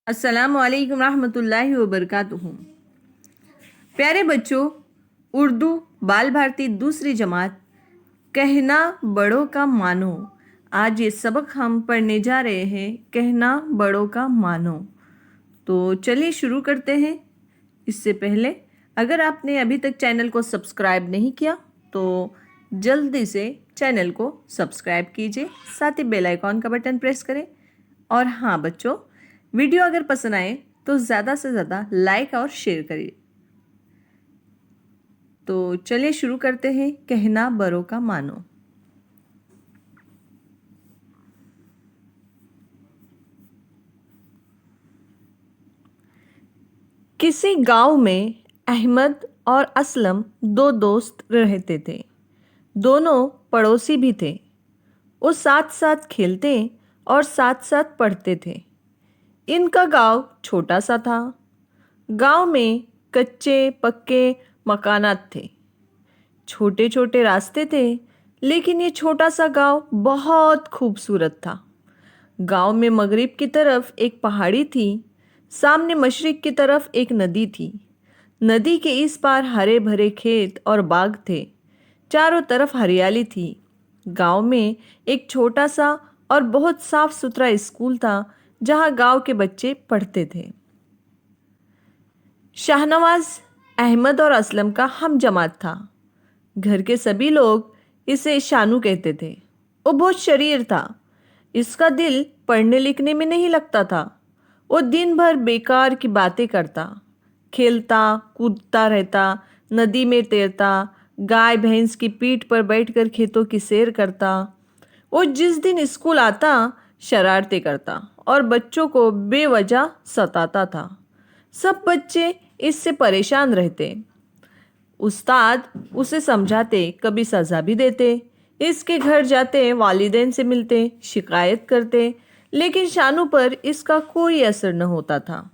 अस्सलामु अलैकुम रहमतुल्लाहि व बरकातुहू। प्यारे बच्चों, उर्दू बाल भारती दूसरी जमात कहना बड़ों का मानो। आज ये सबक हम पढ़ने जा रहे हैं, कहना बड़ों का मानो। तो चलिए शुरू करते हैं। इससे पहले अगर आपने अभी तक चैनल को सब्सक्राइब नहीं किया तो जल्दी से चैनल को सब्सक्राइब कीजिए, साथ ही बेल आइकॉन का बटन प्रेस करें। और हाँ बच्चों, वीडियो अगर पसंद आए तो ज़्यादा से ज़्यादा लाइक और शेयर करिए। तो चलिए शुरू करते हैं, कहना बड़ों का मानो। किसी गांव में अहमद और असलम दो दोस्त रहते थे। दोनों पड़ोसी भी थे। वो साथ साथ खेलते और साथ साथ पढ़ते थे। इनका गांव छोटा सा था। गांव में कच्चे पक्के मकानात थे, छोटे छोटे रास्ते थे, लेकिन ये छोटा सा गांव बहुत खूबसूरत था। गांव में मगरिब की तरफ एक पहाड़ी थी, सामने मशरिक की तरफ एक नदी थी। नदी के इस पार हरे भरे खेत और बाग थे, चारों तरफ हरियाली थी। गांव में एक छोटा सा और बहुत साफ सुथरा स्कूल था जहां गांव के बच्चे पढ़ते थे। शाहनवाज अहमद और असलम का हम जमात था। घर के सभी लोग इसे शानू कहते थे। वो बहुत शरीर था। इसका दिल पढ़ने लिखने में नहीं लगता था। वो दिन भर बेकार की बातें करता, खेलता कूदता रहता, नदी में तैरता, गाय भैंस की पीठ पर बैठकर खेतों की सैर करता। वो जिस दिन स्कूल आता शरारतें करता और बच्चों को बेवजह सताता था। सब बच्चे इससे परेशान रहते। उस्ताद उसे समझाते, कभी सज़ा भी देते। इसके घर जाते, वालिदैन से मिलते, शिकायत करते, लेकिन शानू पर इसका कोई असर न होता था।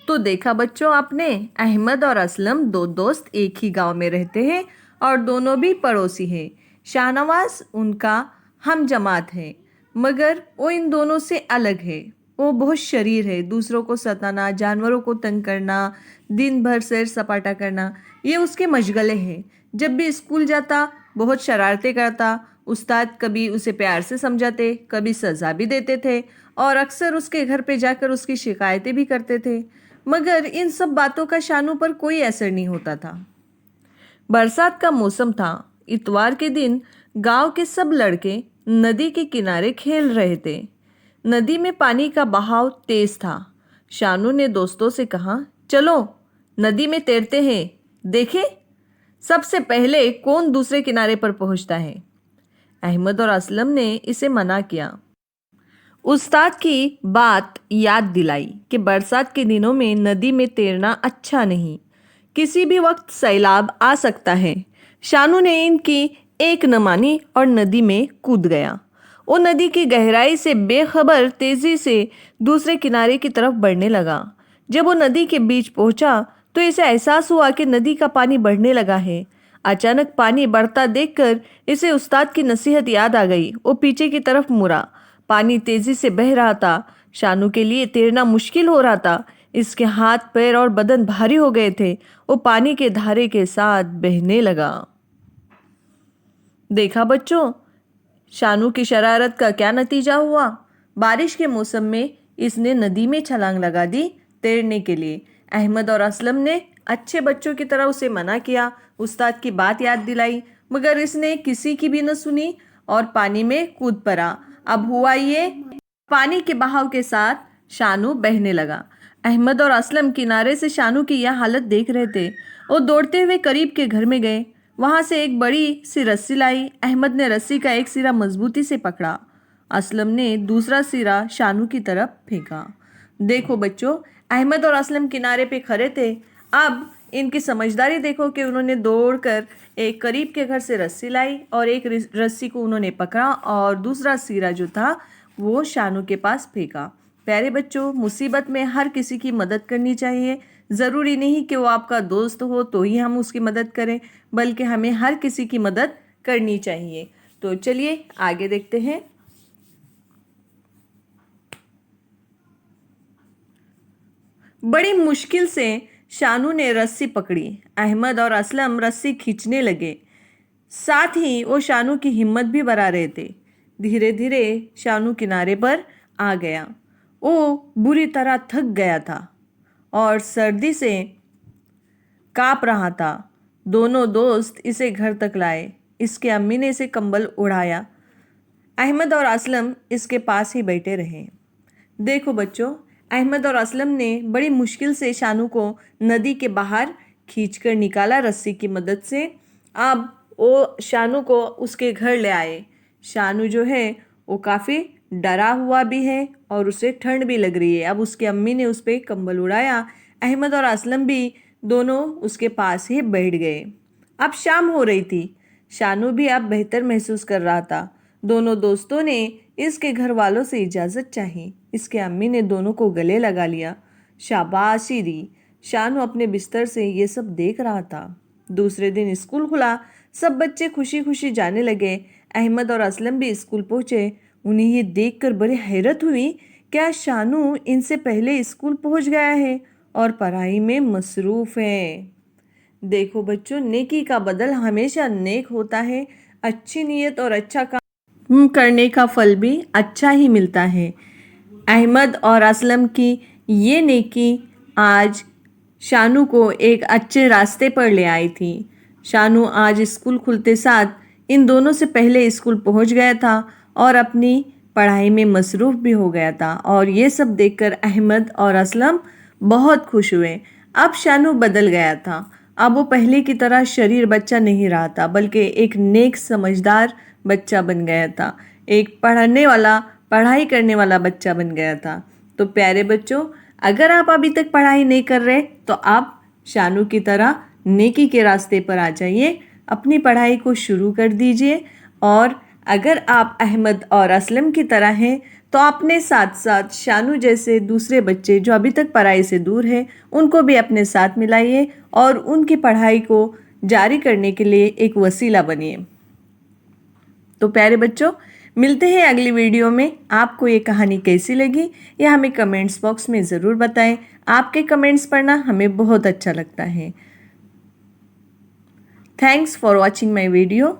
तो देखा बच्चों आपने, अहमद और असलम दो दोस्त एक ही गांव में रहते हैं और दोनों भी पड़ोसी हैं। शाहनवाज उनका हम जमात है, मगर वो इन दोनों से अलग है। वो बहुत शरीर है, दूसरों को सताना, जानवरों को तंग करना, दिन भर सैर सपाटा करना, ये उसके मशगले हैं। जब भी स्कूल जाता बहुत शरारतें करता। उस्ताद कभी उसे प्यार से समझाते, कभी सज़ा भी देते थे और अक्सर उसके घर पे जाकर उसकी शिकायतें भी करते थे, मगर इन सब बातों का शानू पर कोई असर नहीं होता था। बरसात का मौसम था। इतवार के दिन गांव के सब लड़के नदी के किनारे खेल रहे थे। नदी में पानी का बहाव तेज था। शानू ने दोस्तों से कहा, चलो नदी में तैरते हैं, देखें सबसे पहले कौन दूसरे किनारे पर पहुंचता है। अहमद और असलम ने इसे मना किया। उस्ताद की बात याद दिलाई कि बरसात के दिनों में नदी में तैरना अच्छा नहीं, किसी भी वक्त सैलाब आ सकता है। शानू ने इनकी एक न मानी और नदी में कूद गया। वो नदी की गहराई से बेखबर तेजी से दूसरे किनारे की तरफ बढ़ने लगा। जब वो नदी के बीच पहुंचा तो इसे एहसास हुआ कि नदी का पानी बढ़ने लगा है। अचानक पानी बढ़ता देखकर इसे उस्ताद की नसीहत याद आ गई। वो पीछे की तरफ मुड़ा। पानी तेजी से बह रहा था। शानू के लिए तैरना मुश्किल हो रहा था। इसके हाथ पैर और बदन भारी हो गए थे। वो पानी के धारे के साथ बहने लगा। देखा बच्चों, शानू की शरारत का क्या नतीजा हुआ। बारिश के मौसम में इसने नदी में छलांग लगा दी तैरने के लिए। अहमद और असलम ने अच्छे बच्चों की तरह उसे मना किया, उस्ताद की बात याद दिलाई, मगर इसने किसी की भी न सुनी और पानी में कूद पड़ा। अब हुआ ये, पानी के बहाव के साथ शानू बहने लगा। अहमद और असलम किनारे से शानू की यह हालत देख रहे थे। वो दौड़ते हुए करीब के घर में गए। वहां से एक बड़ी सी रस्सी लाई। अहमद ने रस्सी का एक सिरा मजबूती से पकड़ा। असलम ने दूसरा सिरा शानू की तरफ फेंका। देखो बच्चों, अहमद और असलम किनारे पे खड़े थे। अब इनकी समझदारी देखो कि उन्होंने दौड़कर एक करीब के घर से रस्सी लाई और एक रस्सी को उन्होंने पकड़ा और दूसरा सिरा जो था वो शानू के पास फेंका। प्यारे बच्चों, मुसीबत में हर किसी की मदद करनी चाहिए। ज़रूरी नहीं कि वो आपका दोस्त हो तो ही हम उसकी मदद करें, बल्कि हमें हर किसी की मदद करनी चाहिए। तो चलिए आगे देखते हैं। बड़ी मुश्किल से शानू ने रस्सी पकड़ी। अहमद और असलम रस्सी खींचने लगे, साथ ही वो शानू की हिम्मत भी बढ़ा रहे थे। धीरे धीरे शानू किनारे पर आ गया। वो बुरी तरह थक गया था और सर्दी से काँप रहा था। दोनों दोस्त इसे घर तक लाए। इसके अम्मी ने इसे कंबल उड़ाया। अहमद और असलम इसके पास ही बैठे रहे। देखो बच्चों, अहमद और असलम ने बड़ी मुश्किल से शानू को नदी के बाहर खींचकर निकाला रस्सी की मदद से। अब वो शानू को उसके घर ले आए। शानू जो है वो काफ़ी डरा हुआ भी है और उसे ठंड भी लग रही है। अब उसकी अम्मी ने उस पर कंबल उड़ाया। अहमद और असलम भी दोनों उसके पास ही बैठ गए। अब शाम हो रही थी। शानू भी अब बेहतर महसूस कर रहा था। दोनों दोस्तों ने इसके घर वालों से इजाज़त चाही। इसके अम्मी ने दोनों को गले लगा लिया। शाबाशी दी। शानू अपने बिस्तर से ये सब देख रहा था। दूसरे दिन स्कूल खुला। सब बच्चे खुशी खुशी जाने लगे। अहमद और असलम भी स्कूल पहुँचे। उन्हें ये देखकर बड़ी हैरत हुई, क्या शानू इनसे पहले स्कूल पहुँच गया है और पढ़ाई में मसरूफ़ है। देखो बच्चों, नेकी का बदल हमेशा नेक होता है। अच्छी नीयत और अच्छा काम करने का फल भी अच्छा ही मिलता है। अहमद और असलम की ये नेकी आज शानू को एक अच्छे रास्ते पर ले आई थी। शानू आज स्कूल खुलते साथ इन दोनों से पहले स्कूल पहुंच गया था और अपनी पढ़ाई में मसरूफ़ भी हो गया था। और ये सब देखकर अहमद और असलम बहुत खुश हुए। अब शानू बदल गया था। अब वो पहले की तरह शरीर बच्चा नहीं रहा था, बल्कि एक नेक समझदार बच्चा बन गया था। एक पढ़ने वाला, पढ़ाई करने वाला बच्चा बन गया था। तो प्यारे बच्चों, अगर आप अभी तक पढ़ाई नहीं कर रहे तो आप शानू की तरह नेकी के रास्ते पर आ जाइए, अपनी पढ़ाई को शुरू कर दीजिए। और अगर आप अहमद और असलम की तरह हैं तो अपने साथ साथ शानू जैसे दूसरे बच्चे जो अभी तक पढ़ाई से दूर हैं उनको भी अपने साथ मिलाइए और उनकी पढ़ाई को जारी करने के लिए एक वसीला बनिए। तो प्यारे बच्चों, मिलते हैं अगली वीडियो में। आपको ये कहानी कैसी लगी यह हमें कमेंट्स बॉक्स में ज़रूर बताएं। आपके कमेंट्स पढ़ना हमें बहुत अच्छा लगता है। Thanks for watching my video.